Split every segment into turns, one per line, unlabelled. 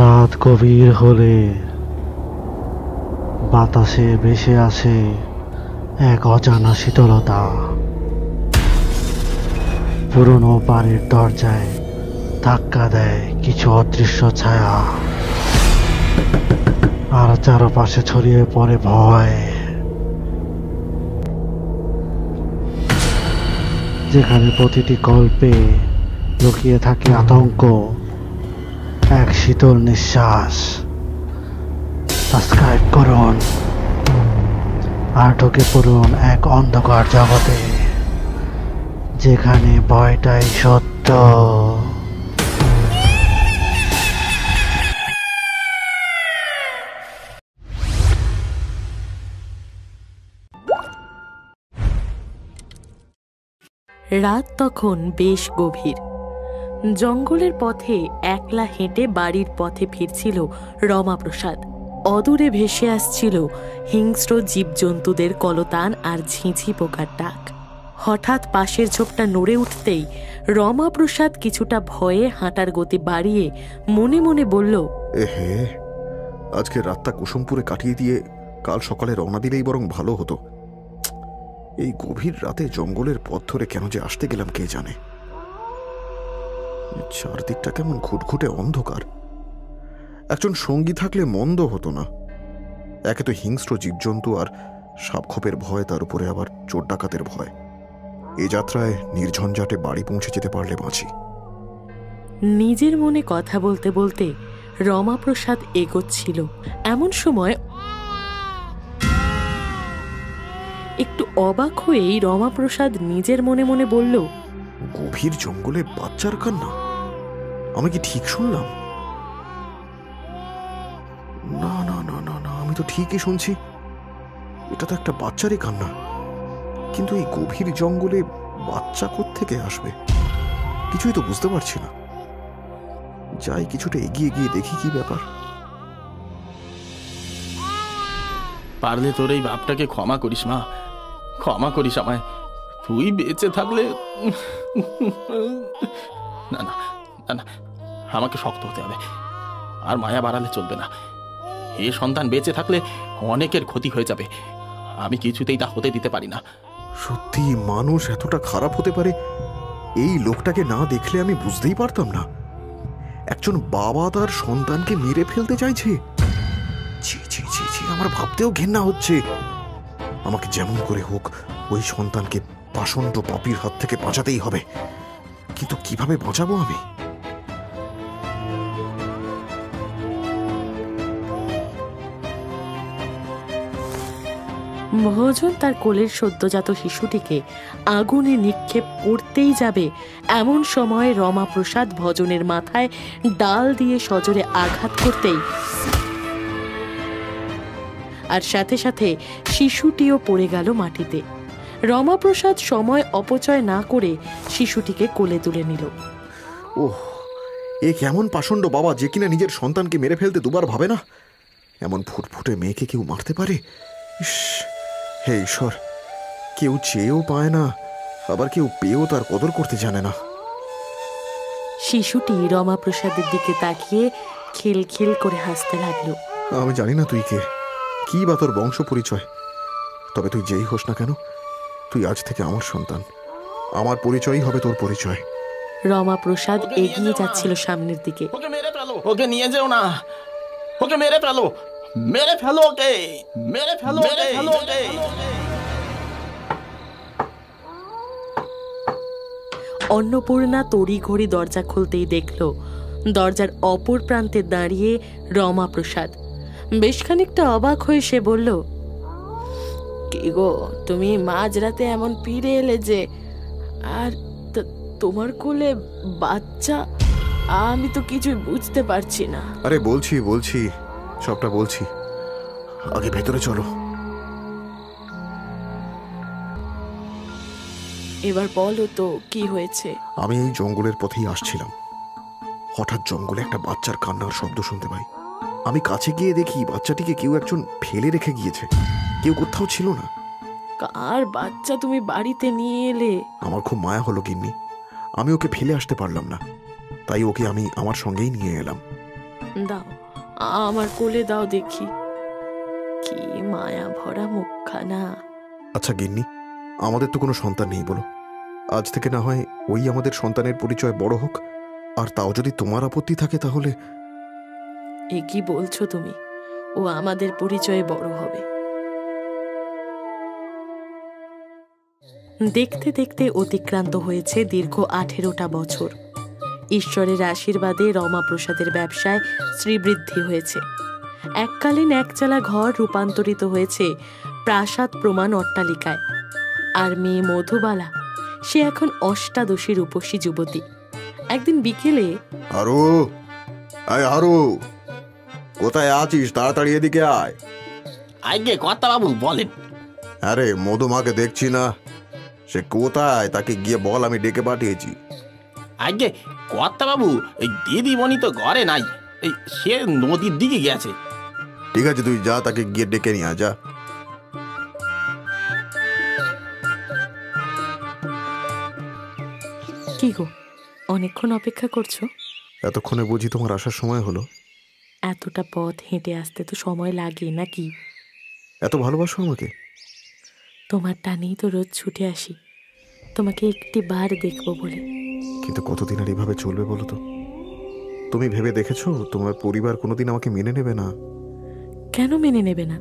রাত গভীর হলে বাতাসে ভেসে আসে এক অজানা শীতলতা। পুরনো বাড়ির দরজায় ধাক্কা দেয় কিছু অদৃশ্য ছায়া, আর চারপাশে ছড়িয়ে পড়ে ভয়। যেখানে প্রতিটি গল্পে লুকিয়ে থাকে আতঙ্ক, এক শীতল নিঃশ্বাস। সাবস্ক্রাইব করুন আর ঢুকে পড়ুন এক অন্ধকার জগতে, যেখানে ভয়টাই সত্য।
রাত তখন বেশ গভীর। জঙ্গলের পথে একলা হেঁটে বাড়ির পথে ফিরছিল রমাপ্রসাদ। অদূরে ভেসে আসছিল হিংস্র জীবজন্তুদের কলতান আর ঝিঁঝি পোকার ডাক। হঠাৎ পাশের ঝোপটা নড়ে উঠতেই রমাপ্রসাদ কিছুটা ভয়ে হাঁটার গতি বাড়িয়ে মনে মনে বলল,
এহে, আজকে রাতটা কুসুমপুরে কাটিয়ে দিয়ে কাল সকালে রওনা দিলেই বরং ভালো হতো। এই গভীর রাতে জঙ্গলের পথ ধরে কেন যে আসতে গেলাম কে জানে। চারদিকটা কেমন ঘুটঘুটে অন্ধকার। একজন সঙ্গী থাকলে মন্দ হতো না। একে তো হিংস্র জীবজন্তু আর সাপখোপের ভয়, তার উপরে আবার চোর ডাকাতের ভয়। এই যাত্রায় নির্ঝঞ্ঝাটে বাড়ি পৌঁছে যেতে পারলে বাঁচি।
নিজের মনে কথা বলতে বলতে রমাপ্রসাদ এগোচ্ছিল। এমন সময় একটু অবাক হয়েই রমাপ্রসাদ নিজের মনে মনে বলল,
গভীর জঙ্গলে বাচ্চার কান্না? আমি কি ঠিক শুনলাম? না না না না না, আমি তো ঠিকই শুনছি। এটা তো একটা বাচ্চারই কান্না। কিন্তু এই গভীর জঙ্গলে বাচ্চা কোত্থেকে আসবে? কিছুই তো বুঝতে পারছি না। যাই, কিছুটা এগিয়ে গিয়ে দেখি কি ব্যাপার।
পারলে তোর এই বাপটাকে ক্ষমা করিস মা, ক্ষমা করিস আমায়। তুই বেঁচে থাকলে না না না না, আমাকে শক্ত হতে হবে। আর মায়া বাড়ালে চলবে না। এ সন্তান বেঁচে থাকলে অনেকের ক্ষতি হয়ে যাবে। আমি কিছুতেই তা হতে দিতে পারি না।
সত্যি মানুষ এতটা খারাপ হতে পারে, এই লোকটাকে না দেখলে আমি বুঝতেই পারতাম না। একজন বাবা তার সন্তানকে মেরে ফেলতে চাইছে। ছি ছি ছি ছি, আমার ভাবতেও ঘেন্না হচ্ছে। আমাকে যেমন করে হোক ওই সন্তানকে পাষণ্ড পাপীর হাত থেকে বাঁচাতেই হবে। কিন্তু কিভাবে বাঁচাবো আমি?
মহাজন তার কোলের সদ্যজাত শিশুটিকে আগুনে নিক্ষেপ করতেই যাবে, এমন সময় রমাপ্রসাদ ভজনের মাথায় ডাল দিয়ে সজোরে আঘাত করতেই আর সাথে সাথে শিশুটিও পড়ে গেল মাটিতে। রমাপ্রসাদ সময় অপচয় না করে শিশুটিকে কোলে তুলে নিল।
ওহ, এ কেমন পাষণ্ড বাবা যে কিনা নিজের সন্তানকে মেরে ফেলতে দুবার ভাবে না। এমন ফুটফুটে মেয়েকে কেউ মারতে পারে? ইস, হে ঈশ্বর, কেউ চেয়েও পায় না, আবার কেউ পেয়েও তার কদর করতে জানে না।
শিশুটি রমাপ্রসাদের দিকে তাকিয়ে খিলখিল করে হাসতে লাগলো।
আমি জানি না তুই কে, কি বা তোর বংশ পরিচয়, তবে তুই যেই হোস না কেন, তুই আজ থেকে আমার সন্তান। আমার পরিচয়ই হবে তোর পরিচয়।
রমাপ্রসাদ এগিয়ে যাচ্ছিল সামনের দিকে।
ওকে মেরে ফেলো, ওকে নিয়ে যেও না, ওকে মেরে ফেলো, মেরে ফেলো ওকে, মেরে ফেলো, মেরে ফেলো ওকে।
অন্নপূর্ণা তড়িঘড়ি দরজা খুলতেই দেখল দরজার অপর প্রান্তে দাঁড়িয়ে রমাপ্রসাদ। বেশ খানিকটা অবাক হয়ে সে বলল, কি গো, তুমি মাঝরাতে এমন ফিরে এলে যে? আর তোমার কোলে বাচ্চা? আমি তো কিছুই বুঝতে পারছি না।
আরে বলছি বলছি, সবটা বলছি, আগে ভেতরে চলো।
এবার বলো তো কি হয়েছে?
আমি এই জঙ্গলের পথেই আসছিলাম। হঠাৎ জঙ্গলে একটা বাচ্চার কান্নার শব্দ শুনতে পাই। আমি কাছে গিয়ে দেখি বাচ্চাটিকে কেউ একজন ফেলে রেখে গিয়েছে। কেউ কোথাও ছিল না।
কার বাচ্চা তুমি বাড়িতে নিয়ে এলে?
আমার খুব মায়া হলো গিন্নি। আমি ওকে ফেলে আসতে পারলাম না, তাই ওকে আমি আমার সঙ্গেই নিয়ে এলাম।
দাও, আমার কোলে দাও দেখি। কি মায়া ভরা মুখখানা।
আচ্ছা গিন্নি, আমাদের তো কোনো সন্তান নেই বলো, আজ থেকে না হয় ওই আমাদের সন্তানের পরিচয় বড় হোক, আর তাও যদি তোমার আপত্তি থাকে তাহলে।
এ কি বলছো তুমি? ও আমাদের পরিচয়ে বড় হবে। দেখতে দেখতে অতিক্রান্ত হয়েছে দীর্ঘ 18টা বছর। ঈশ্বরের আশীর্বাদে রমাপ্রসাদের ব্যবসায় শ্রীবৃদ্ধি হয়েছে। এককালীন একচালা ঘর রূপান্তরিত হয়েছে প্রাসাদ প্রমাণ অট্টালিকায়। আর মেয়ে মধুবালা, সে এখন অষ্টাদশী রূপসী যুবতী। একদিন বিকেলে,
আরো কোথায় আছিস? তাড়াতাড়ি এদিকে আয়।
আগে কথা বাবু বলেন।
আরে মধুমাকে দেখছি না, সে কোথায় তাকে গিয়ে বল আমি ডেকে পাঠিয়েছি।
আগে কথা বাবু, এই দিদিমণি তো ঘরে নাই, এই সে নদীর দিকে গেছে।
ঠিক আছে, তুই যা, তাকে গিয়ে ডেকে নিয়ে যা।
কি গো, অনেকক্ষণ অপেক্ষা করছো?
এতক্ষণে বুঝি তোমার আসার সময় হলো?
এতটা পথ হেঁটে আসতে তো সময় লাগে নাকি?
এত ভালোবাসো আমাকে?
তোমার টানেই তো রোজ ছুটে আসি, তোমাকে একটি বার দেখবো বলে।
কিন্তু কতদিন আর এভাবে চলবে বলো তো? তুমি ভেবে দেখেছো তোমার পরিবার কোনোদিন আমাকে মেনে নেবে না?
কেন মেনে নেবে না?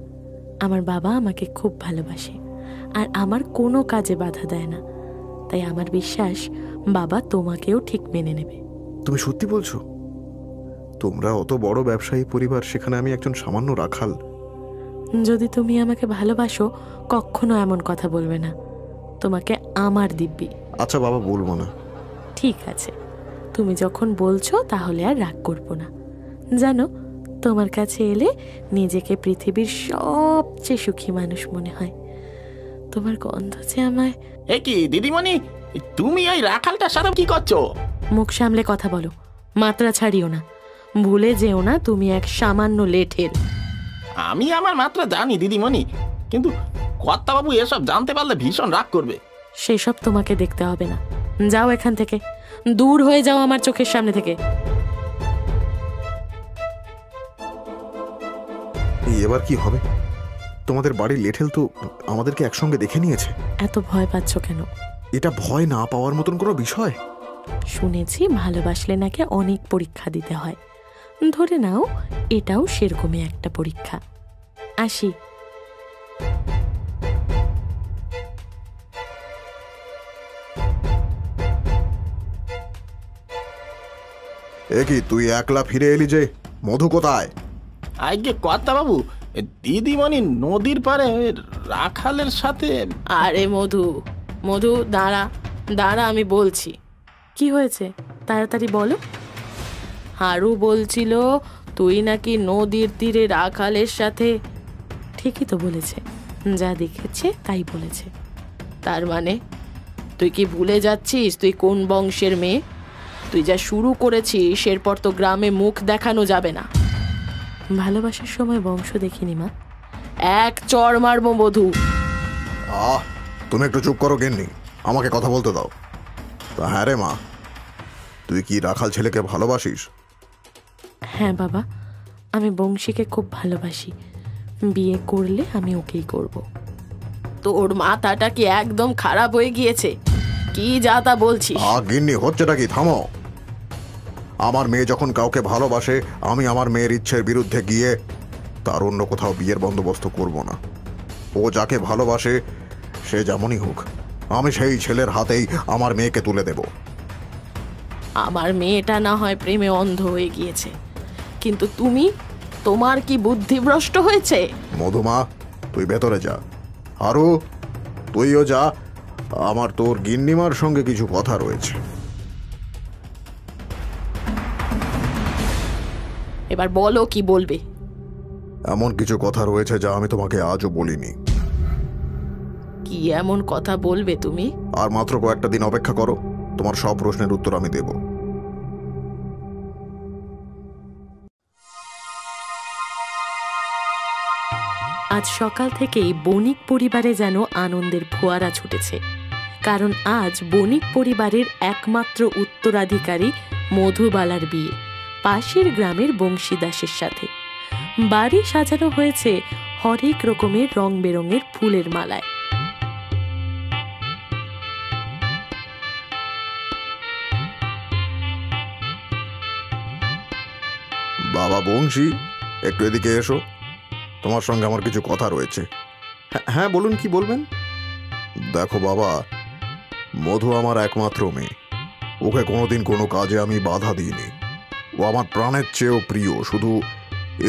আমার বাবা আমাকে খুব ভালোবাসে, আর আমার কোনো কাজে বাধা দেয় না। তাই আমার বিশ্বাস বাবা তোমাকেও ঠিক মেনে নেবে।
তুমি সত্যি বলছো? তোমরা অত বড় ব্যবসায়ী পরিবার, সেখানে আমি একজন সামান্য রাখাল।
যদি তুমি আমাকে ভালোবাসো, কখনো এমন কথা বলবে না। তোমাকে আমার দিব্যি।
আচ্ছা বাবা, বলবো না।
ঠিক আছে, তুমি যখন বলছো তাহলে আর রাগ করবো না। জানো, তোমার কাছে এলে নিজেকে পৃথিবীর সবচেয়ে সুখী মানুষ মনে হয়। তোমার গন্ধ যে আমায়।
এ কি দিদিমণি, তুমি ওই রাখালটার সাথে কি করছো?
মুখ সামলে কথা বলো, মাত্রা ছাড়িও না। ভুলে যেও না তুমি এক সামান্য লেঠের।
আমি আমার মাত্রা জানি দিদিমণি, কিন্তু কর্তাবাবু এসব জানতে পারলে ভীষণ রাগ করবে।
সেসব তোমাকে দেখতে হবে না। যাও এখান থেকে, দূর হয়ে যাও আমার চোখের সামনে থেকে।
এবার কি হবে? তোমাদের বাড়ির লেঠেল তো আমাদেরকে একসঙ্গে দেখে নিয়েছে।
এত ভয় পাচ্ছ কেন?
এটা ভয় না পাওয়ার মতন কোনো বিষয়।
শুনেছি ভালোবাসলে নাকি অনেক পরীক্ষা দিতে হয়। ধরে নাও এটাও সেরকমই একটা পরীক্ষা। আসি।
এ কি, তুই একলা ফিরে এলি যে? মধু কোথায়?
আগে কর্তাবাবু, দিদিমণি নদীর পাড়ে রাখালের সাথে।
আরে মধু, মধু দাঁড়া দাঁড়া, আমি বলছি। কি হয়েছে তাড়াতাড়ি বলো। হারু বলছিল তুই নাকি নদীর তীরে রাখালের সাথে। ঠিকই তো বলেছে, যা দেখেছে তাই বলেছে। তার মানে তুই কি ভুলে যাচ্ছিস তুই কোন বংশের মেয়ে? তুই যা শুরু করেছিস এরপর তো গ্রামে মুখ দেখানো যাবে না। ভালোবাসার সময় বংশ দেখিনি মা। এক চড় মারবো মধু।
তুমি একটু চুপ করো গিন্নি, আমাকে কথা বলতে দাও। তা হ্যাঁ রে মা, তুই কি রাখাল ছেলেকে ভালোবাসিস?
হ্যাঁ বাবা, আমি বংশীকে খুব ভালোবাসি। বিয়ে করলে আমি ওকেই করব। তোর মাথাটা কি একদম খারাপ হয়ে গিয়েছে? কি যা তা বলছিস?
গিন্নি, হচ্ছেটা কি? থামো। আমার মেয়ে যখন কাউকে ভালোবাসে, আমি আমার মেয়ের ইচ্ছের বিরুদ্ধে গিয়ে তার অন্য কোথাও বিয়ের বন্দোবস্ত করব না। ও যাকে ভালোবাসে সে যেমনই হোক, আমি সেই ছেলের হাতেই আমার মেয়েকে তুলে দেব।
আমার মেয়েটা না হয় প্রেমে অন্ধ হয়ে গিয়েছে, কিন্তু তুমি, তোমার কি বুদ্ধিভ্রষ্ট হয়েছে?
মধুমা, তুই ভেতরে যা। আরো তুইও যা, আমার তোর গিন্নিমার সঙ্গে কিছু কথা রয়েছে।
এবার বলো কি বলবে।
এমন কিছু কথা রয়েছে যা আমি তোমাকে আজও বলিনি।
কি এমন কথা বলবে তুমি?
আর মাত্র কয়েকটা দিন অপেক্ষা করো, তোমার সব প্রশ্নের উত্তর আমি দেব।
আজ সকাল থেকেই বণিক পরিবারে যেন আনন্দের ফোয়ারা ছুটেছে। কারণ আজ বণিক পরিবারের একমাত্র উত্তরাধিকারী মধুবালার বিয়ে, পাশের গ্রামের বংশীদাসের সাথে। বাড়ি সাজানো হয়েছে হরেক রকমের রং বেরঙের ফুলের মালায়।
বাবা বংশী, একটু এদিকে এসো, তোমার সঙ্গে আমার কিছু কথা রয়েছে। হ্যাঁ বলুন, কি বলবেন? দেখো বাবা, মধু আমার একমাত্র মেয়ে। ওকে কোনোদিন কোনো কাজে আমি বাধা দিইনি। ও আমার প্রাণের চেয়েও প্রিয়। শুধু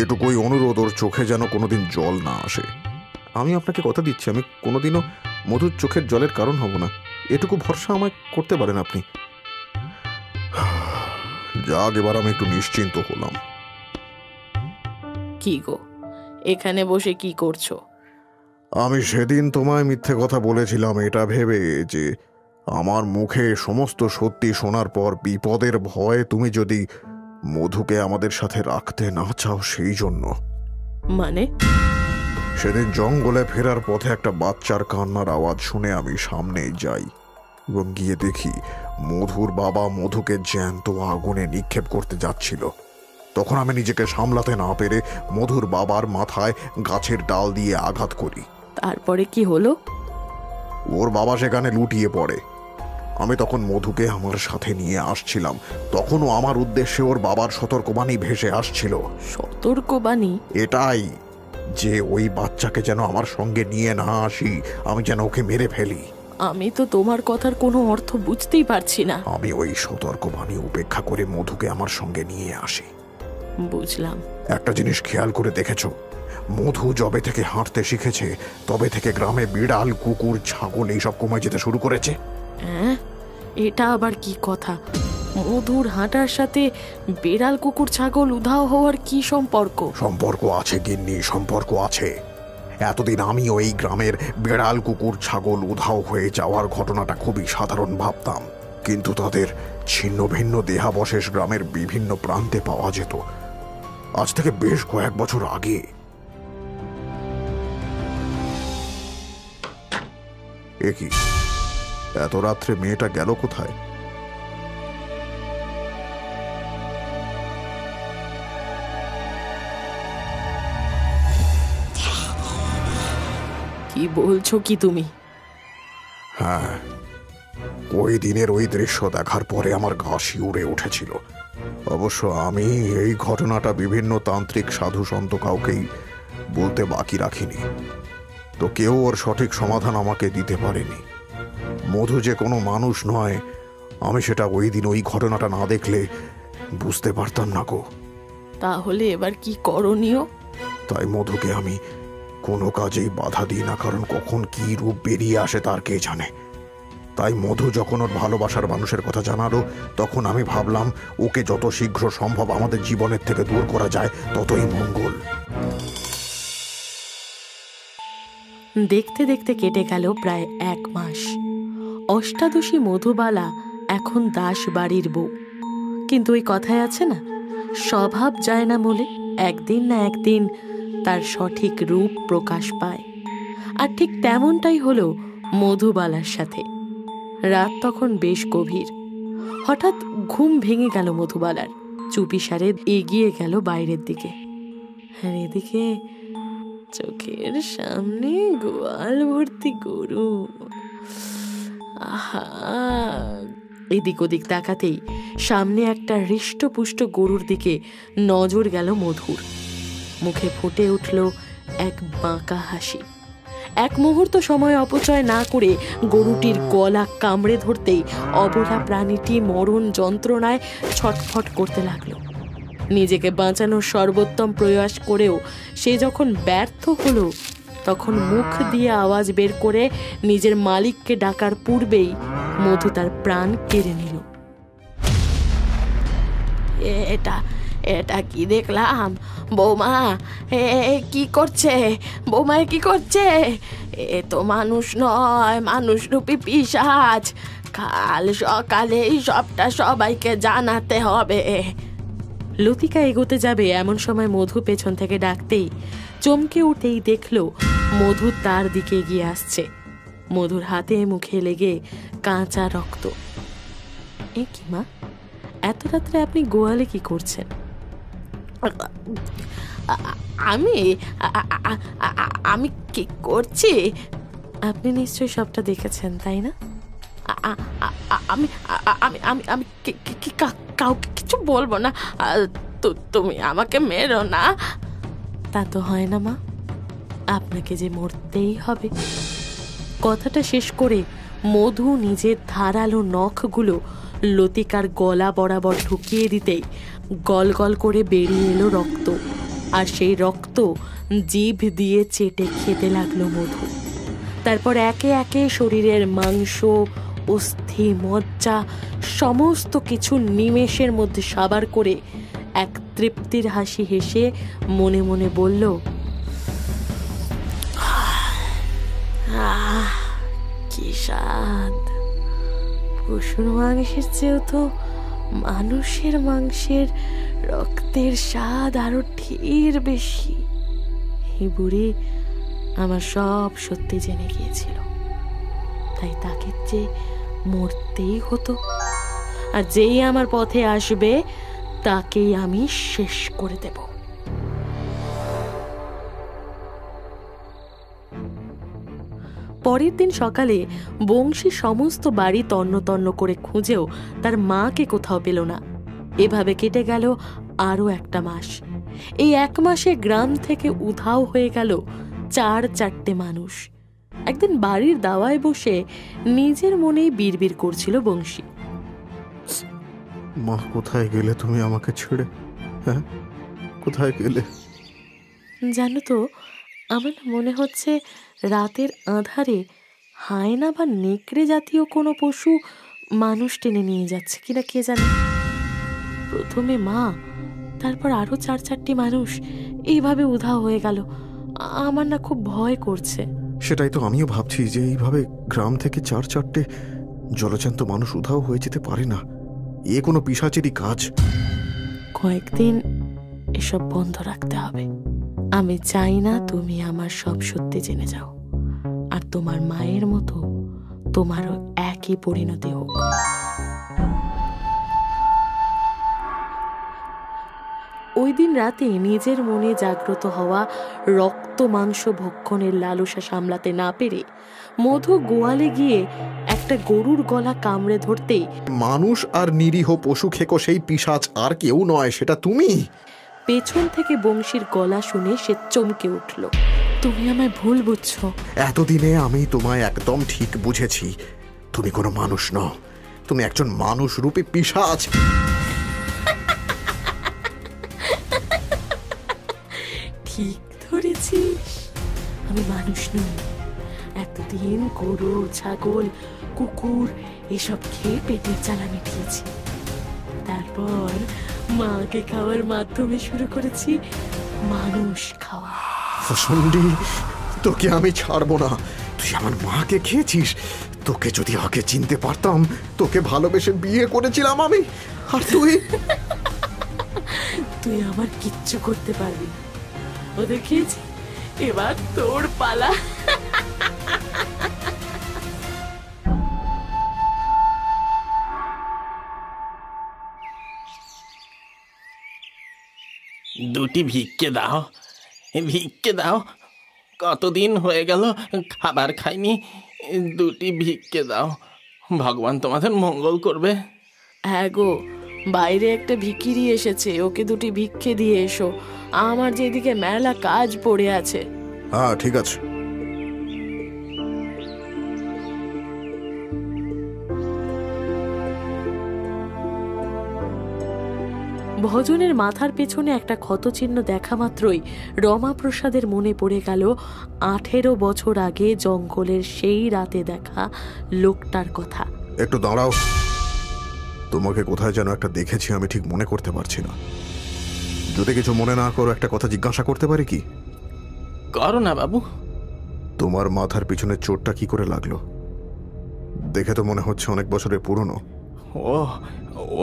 এটুকুই অনুরোধ, ওর চোখে যেন কোনোদিন জল না আসে। আমি আপনাকে কথা দিচ্ছি, আমি কোনোদিনও মধুর চোখের জলের কারণ হব না। এটুকু ভরসা আমায় করতে পারেন আপনি। যাক, এবার আমি একটু নিশ্চিন্ত হলাম।
কি গো, এখানে বসে কি করছো?
আমি সেদিন তোমায় মিথ্যে কথা বলেছিলাম এটা ভেবে যে আমার মুখে সমস্ত সত্যি শোনার পর বিপদের ভয়ে তুমি যদি মধুকে আমাদের সাথে রাখতে না চাও, সেই জন্য।
মানে?
সেদিন জঙ্গলে ফেরার পথে একটা বাচ্চার কান্নার আওয়াজ শুনে আমি সামনে যাই এবং গিয়ে দেখি মধুর বাবা মধুকে জ্যান্ত আগুনে নিক্ষেপ করতে যাচ্ছিল। তখন আমি নিজেকে সামলাতে না পেরে মধুর বাবার মাথায় গাছের ডাল দিয়ে আঘাত করি।
তারপরে কি হলো?
ওর বাবা সেখানে লুটিয়ে পড়ে। আমি তখন মধুকে আমার সাথে নিয়ে আসছিলাম। তখনও আমার উদ্দেশ্যে ওর বাবার সতর্কবাণী ভেসে আসছিল।
সতর্কবাণী?
এটাই যে ওই বাচ্চাকে যেন আমার সঙ্গে নিয়ে না আসি, আমি যেন ওকে মেরে ফেলি।
আমি তো তোমার কথার কোনো অর্থ বুঝতেই পারছি না।
আমি ওই সতর্কবাণী উপেক্ষা করে মধুকে আমার সঙ্গে নিয়ে আসি।
বুঝলাম।
একটা জিনিস খেয়াল করে দেখেছ, মধু যবে থেকে হাঁটতে শিখেছে তবে থেকে গ্রামে বিড়াল, কুকুর, ছাগল এইসব কমে যেতে শুরু করেছে।
হ্যাঁ, এটা আবার কি কথা? মধুর হাঁটার সাথে বিড়াল, কুকুর, ছাগল উধাও হওয়ার কি সম্পর্ক?
সম্পর্ক আছে গিন্নি, সম্পর্ক আছে। এতদিন আমিও এই গ্রামের বিড়াল, কুকুর, ছাগল উধাও হয়ে যাওয়ার ঘটনাটা খুবই সাধারণ ভাবতাম, কিন্তু তাদের ছিন্ন ভিন্ন দেহাবশেষ গ্রামের বিভিন্ন প্রান্তে পাওয়া যেত আজ থেকে বেশ কয়েক বছর আগে। এ কি, এত রাত্রে মেয়েটা গেল কোথায়?
কি বলছো কি তুমি?
হ্যাঁ, ওই দিনের ওই দৃশ্য দেখার পরে আমার গা শিউরে উঠেছিল। অবশ্য আমি এই ঘটনাটা বিভিন্ন তান্ত্রিক, সাধু, সন্ত কাউকেই বলতে বাকি রাখিনি, তো কেউ ওর সঠিক সমাধান আমাকে দিতে পারেনি। মধু যে কোনো মানুষ নয়, আমি সেটা ওই দিন ওই ঘটনাটা না দেখলে বুঝতে পারতাম না গো।
তাহলে এবার কি করণীয়?
তাই মধুকে আমি কোনো কাজেই বাধা দিই না, কারণ কখন কি রূপ বেরিয়ে আসে তার কে জানে। তাই মধু যখন ওর ভালোবাসার মানুষের কথা জানালো, তখন আমি ভাবলাম ওকে যত শীঘ্র সম্ভব আমাদের জীবনের থেকে দূর করা যায় ততই মঙ্গল।
দেখতে দেখতে কেটে গেল প্রায় 1 মাস। অষ্টাদশী মধুবালা এখন দাস বাড়ির বউ। কিন্তু ওই কথায় আছে না, স্বভাব যায় না মূলে, একদিন না একদিন তার সঠিক রূপ প্রকাশ পায়। আর ঠিক তেমনটাই হলো মধুবালার সাথে। রাত তখন বেশ গভীর। হঠাৎ ঘুম ভেঙে গেল মধুবালার। চুপিসারে এগিয়ে গেল বাইরের দিকে। আর এদিকে চোখের সামনে গোয়াল ভর্তি গরু। আহা! এদিক ওদিক তাকাতেই সামনে একটা হৃষ্টপুষ্ট গরুর দিকে নজর গেল মধুর। মুখে ফুটে উঠল এক বাঁকা হাসি। এক মুহূর্ত সময় অপচয় না করে গরুটির গলা কামড়ে ধরতেই অবলা প্রাণীটি মরণ যন্ত্রণায় ছটফট করতে লাগলো। নিজেকে বাঁচানোর সর্বোত্তম প্রয়াস করেও সে যখন ব্যর্থ হলো, তখন মুখ দিয়ে আওয়াজ বের করে নিজের মালিককে ডাকার পূর্বেই মধু তার প্রাণ কেড়ে নিল। এটা কি দেখলাম? বৌমা, কি করছে? বৌমা কি করছে? এ তো মানুষ নয়, মানুষরূপী পিশাচ। কাল সকালেই সবটা সবাইকে জানাতে হবে। লতিকা এগোতে যাবে এমন সময় মধু পেছন থেকে ডাকতেই চমকে উঠেই দেখলো মধু তার দিকে এগিয়ে আসছে। মধুর হাতে মুখে লেগে কাঁচা রক্ত। এ কি মা, এত রাত্রে আপনি গোয়ালে কি করছেন? আমি আমি কি করছি? আপনি নিশ্চয়ই সবটা দেখেছেন, তাই না? আমি আমি আমি আমি কাউকে কিছু বলবো না। তুমি আমাকে মেরো না। তা তো হয় না মা, আপনাকে যে মরতেই হবে। কথাটা শেষ করে মধু নিজের ধারালো নখগুলো লতিকার গলা বরাবর ঢুকিয়ে দিতেই গল গল করে বেরিয়ে এলো রক্ত, আর সেই রক্ত জিভ দিয়ে চেটে খেতে লাগলো মধু। তারপর একে একে শরীরের মাংস, অস্থি, মজ্জা সমস্ত কিছু নিমেষের মধ্যে সাবার করে এক তৃপ্তির হাসি হেসে মনে মনে বলল, কি স্বাদ! পশুর মাংসের চেয়েও তো মানুষের মাংসের রক্তের স্বাদ আরো ঢের বেশি। এই বুড়ি আমার সব সত্যি জেনে গিয়েছিল, তাই তাকে যে মরতেই হতো, আর যেই আমার পথে আসবে তাকেই আমি শেষ করে দেব। পরের দিন সকালে বংশী সমস্ত বাড়ি তন্ন তন্ন করে খুঁজেও তার মাকে কোথাও পেল না। এভাবে কেটে গেল আরো একটা মাস। এই এক মাসে গ্রাম থেকে উধাও হয়ে গেল 4-4টে মানুষ। একদিন বাড়ির দাওয়ায় বসে নিজের মনেই বিড়বিড় করছিল বংশী,
মা কোথায় গেলে তুমি আমাকে ছেড়ে? হ্যাঁ, কোথায় গেলে?
জানো তো, আমার মনে হচ্ছে রাতের আঁধারে হায়না বা নেকড়ে জাতীয় কোনো পশু মানুষ টেনে নিয়ে যাচ্ছে কিনা কে জানে। প্রথমে মা, তারপর আরো 4-4টি মানুষ এইভাবে উধাও হয়ে গেল। আমার না খুব ভয় করছে।
সেটাই তো আমিও ভাবছি যে এইভাবে গ্রাম থেকে 4-4টে জলজান্ত মানুষ উধাও হয়ে যেতে পারে না। এ কোনো পিশাচেরই কাজ।
কয়েকদিন এসব বন্ধ রাখতে হবে। আমি চাই না তুমি আমার সব সত্যি জেনে যাও, আর তোমার মায়ের মতো তোমারও একই পরিণতি হোক। ওই দিন রাতে নিজের মনে জাগ্রত হওয়া রক্ত মাংস ভক্ষণের লালসা সামলাতে না পেরে মধু গোয়ালে গিয়ে একটা গরুর গলা কামড়ে ধরতেই
মানুষ আর নিরীহ পশু খেকো সেই পিশাচ আর কেউ নয়, সেটা তুমি।
পেছন থেকে বংশীর গলা শুনে সে চমকে উঠল। তুমি আমায় ভুল বুঝছো।
এতদিনে আমি তোমায় একদম ঠিক বুঝেছি। তুমি কোনো মানুষ নও, তুমি একজন মানুষ রূপী পিশাচ।
ঠিক ধরেছিস, আমি মানুষ নই। এতদিন গরু, ছাগল, কুকুর এসব খেয়ে পেটের জ্বালা মিটিয়েছি। তারপর মাকে খাওয়ার মাধ্যমে শুরু করেছি মানুষ খাওয়া।
ফসন্ডি, তোকে আমি ছাড়বো না। তুই আমার মাকে খেয়েছিস। তোকে যদি আগে চিনতে পারতাম, তোকে ভালোবেসে বিয়ে করেছিলাম আমি। আর
তুই আমার কিচ্ছু করতে পারবি না। ওদের খেয়েছি, এবার তোর পালা।
দুটি ভিক্ষে দাও, ভিক্ষে দাও। কতদিন হয়ে গেল খাবার খাইনি, দুটি ভিক্ষে দাও। ভগবান তোমাদের মঙ্গল করবে।
হ্যাঁ গো, বাইরে একটা ভিখিরি এসেছে, ওকে দুটি ভিক্ষে দিয়ে এসো। আমার যেদিকে মেলা কাজ পড়ে আছে।
হ্যাঁ, ঠিক আছে।
ভজনের মাথার পেছনে একটা ক্ষতচিহ্ন দেখা মাত্রই রমাপ্রসাদের মনে পড়ে গেল 18 বছর আগে জঙ্গলের সেই রাতে দেখা লোকটার কথা।
একটু দাঁড়াও, তোমাকে কোথায় যেন একটা দেখেছি, আমি ঠিক মনে করতে পারছি না। যদি কিছু মনে না করো, একটা কথা জিজ্ঞাসা করতে পারি কি?
করো না বাবু।
তোমার মাথার পিছনে চোটটা কি করে লাগলো? দেখে তো মনে হচ্ছে অনেক বছরের পুরনো।
ও,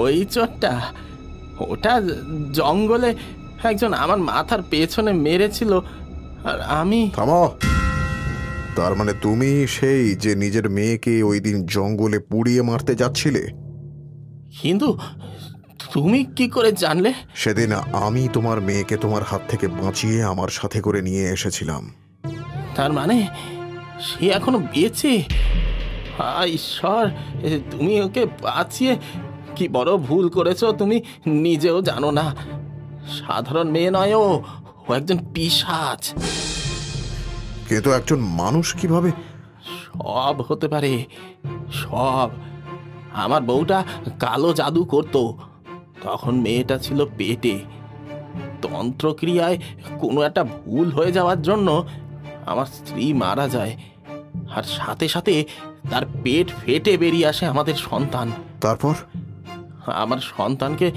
ওই চোটটা, ওটা জঙ্গলে একজন আমার মাথার পেছনে মেরেছিল, আর আমি।
থামো। তার মানে তুমি সেই যে নিজের মেয়েকে ওই দিন জঙ্গলে পুড়িয়ে মারতে যাচ্ছিলে?
কিন্তু তুমি কি করে জানলে?
সেদিন আমি তোমার মেয়েকে তোমার হাত থেকে বাঁচিয়ে আমার সাথে করে নিয়ে এসেছিলাম।
তার মানে সে এখনো বেঁচে? হায় ঈশ্বর, তুমি ওকে বাঁচিয়ে কি বড় ভুল করেছো তুমি নিজেও জানো না। সাধারণ মেয়ে নয়, ও একজন পিশাচ।
কিন্তু একজন মানুষ কিভাবে?
সব হতে পারে, সব। আমার বউটা কালো জাদু করতো, তখন মেয়েটা ছিল পেটে। তন্ত্রক্রিয়ায় কোনো একটা ভুল হয়ে যাওয়ার জন্য আমার স্ত্রী মারা যায়, আর সাথে সাথে তার পেট ফেটে বেরিয়ে আসে আমাদের সন্তান।
তারপর?
আমার সন্তানকে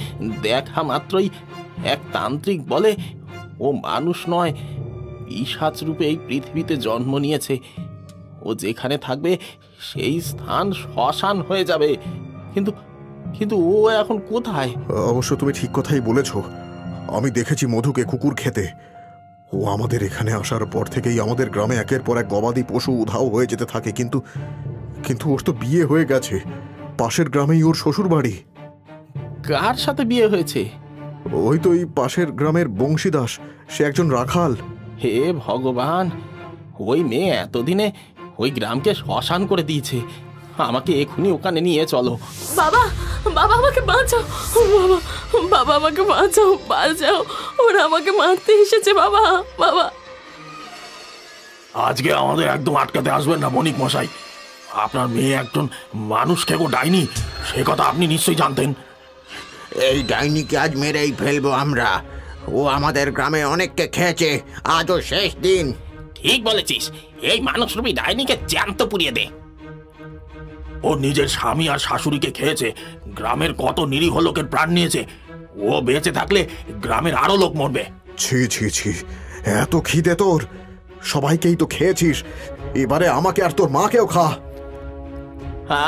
দেখা মাত্রই এক তান্ত্রিক বলে ও মানুষ নয়, পিশাচ রূপে এই পৃথিবীতে জন্ম নিয়েছে। ও যেখানে থাকবে সেই স্থান শ্মশান হয়ে যাবে। কিন্তু কিন্তু ও এখন কোথায়?
অবশ্য তুমি ঠিক কথাই বলেছ। আমি দেখেছি মধুকে কুকুর খেতে। ও আমাদের এখানে আসার পর থেকেই আমাদের গ্রামে একের পর এক গবাদি পশু উধাও হয়ে যেতে থাকে। কিন্তু কিন্তু ওর তো বিয়ে হয়ে গেছে, পাশের গ্রামেই ওর শ্বশুর বাড়ি।
কার সাথে বিয়ে হয়েছে?
ওই তো এই পাশের গ্রামের বংশীদাস, সে একজন রাখাল।
হে ভগবান, ওই মেয়ে এতদিনে ওই গ্রামকে শ্মশান করে দিয়েছে। আমাকে এখনই ওখানে নিয়ে চলো।
বাবা, বাবা আমাকে বাঁচাও, বাবা, বাবা আমাকে বাঁচাও, বাঁচাও, ওরা আমাকে মারতে এসেছে বাবা, বাবা।
আজকে আমাদের একদম আটকাতে আসবেন না বণিক মশাই। আপনার মেয়ে একজন মানুষ খেকো ডাইনি, সে কথা আপনি নিশ্চয়ই জানতেন।
এই ডাইনিকে আজ মেরেই ফেলবো আমরা। ও আমাদের গ্রামে অনেককে খেয়েছে, আজও শেষ দিন।
ঠিক বলেছিস, এই মানুষরূপী ডাইনিকে জ্যান্ত পুড়িয়ে দে। ও নিজের স্বামী আর শাশুড়িকে খেয়েছে, গ্রামের কত নিরীহ লোকের প্রাণ নিয়েছে। ও বেঁচে থাকলে গ্রামের আরো লোক মরবে।
ছি ছি ছি, এত খিদে তোর? সবাইকেই তো খেয়েছিস, এবারে আমাকে আর তোর মাকেও খা।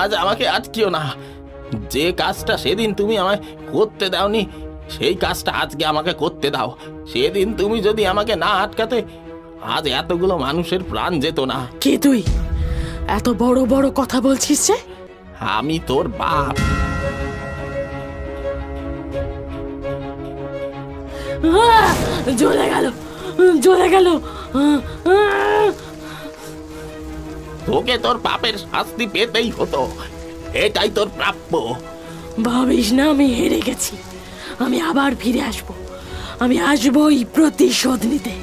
আজ আমাকে আটকিও না। যে কাজটা সেদিন তুমি আমায় করতে দাওনি, সেই কাজটা আজকে আমাকে করতে দাও। সেদিন তুমি যদি আমাকে না আটকাতে, আজ এতগুলো মানুষের প্রাণ যেত না।
কে তুই? এত বড় বড় কথা বলছিস যে?
আমি তোর বাপ।
জ্বলে গেল, জ্বলে গেল।
তোকে তোর পাপের শাস্তি পেতেই হতো, এটাই তোর প্রাপ্য।
ভাবিস না আমি হেরে গেছি। আমি আবার ফিরে আসবো, আমি আসবোই প্রতিশোধ নিতে।